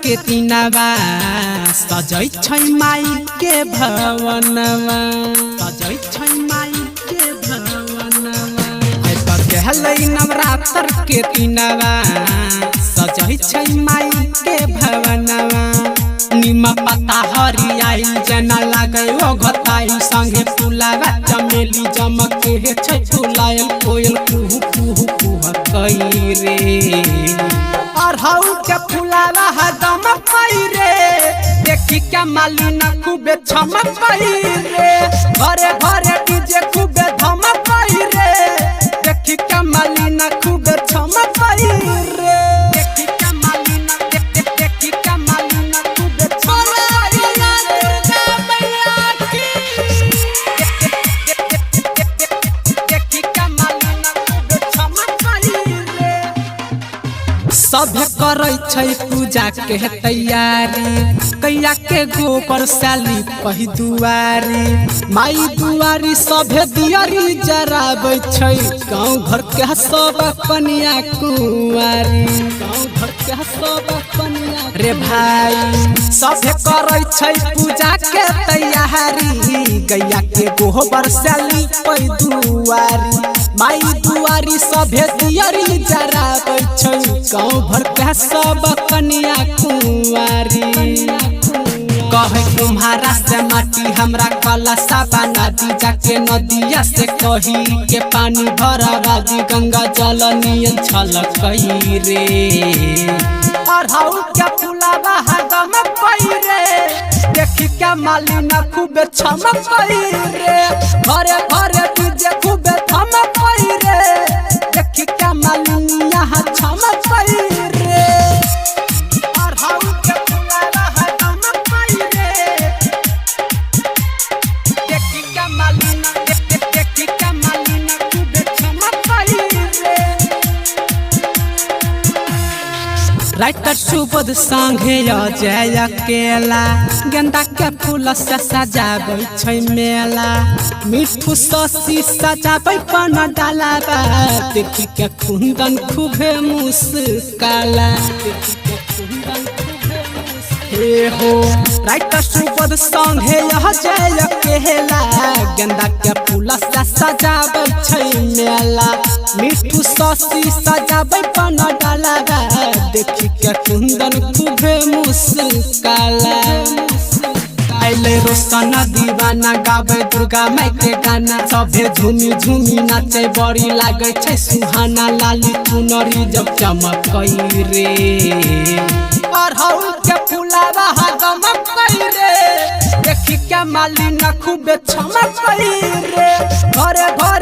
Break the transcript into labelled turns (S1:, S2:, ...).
S1: के दिनवा सजै छै माई के भवनवा सजै छै माई के भवनवा आई पगहलै नवरात्र के दिनवा सजै छै माई के भवनवा निम पत्ता हरियाई जना लागे ओ घताई संगे फुलावा चमेली चमके छै फुलायल कोयल कुहू कुहू कुह कई रे अरहु के फुलावा हदम कई रे देखी के मालिना खूबे चमकई रे घरे घरे डीजे खूबे धमकई रे देखी के मालिना खूबे चमकई रे देखी के मालिना देखी के मालिना खूबे चमकई दुर्गा मैया की देखी के मालिना खूबे चमकई रे सब करै छै पूजा के तैयारी कैया के गोबर साली पही दुआरी माई दुआरी सभे दियारी जराबै छै गाँव घर के सब कन्या कुंवारी गाँव घर के सब कन्या रे भाई सभे करै छै पूजा के तैयारी गैया के गोबर साली पही दुआरी माई दुआरी सभे दियारी जराबै छै गाँव भर के सब कन्या कुंवारी कहे तुम्हारा से माटी हमरा कलशा बना दी जाके नदिया से कही के पानी भरवा दी गंगा जल नियन छलकई रे अरहु के फुलावा हदम कई रे देखी के मालिना खूबे चमकई रे घरे घरे डीजे खूबे धमकई रे देखी के मालिना चमकई रे अरहु के फुलावा हदम कई रे देखी के मालिना खूबे चमकई रे राइटर सुबोध संगे अजय अकेला गेंदा के फूल से सजाबै छै मेला मिठू शशि सजाबै पन डालाबा देखी के कुंदन खूबे मुस्काला देखी के कुंदन खूबे हे हो राइटर सुबोध संगे अजय अकेला गेंदा के फूल से सजाबै छै मेला मिठू शशि सजाबै पन डालाबा देखी के कुंदन खूबे मुस्काला आइले रोशन दीवाना गावे दुर्गा माई के गाना सभे झूमी झूमी नाचे बड़ी लागे छै सुहाना लाली चुनरी जब चमकई रे अरहु के फुलावा हदम कई रे देखी के मालिना खूबे चमकई रे घरे घरे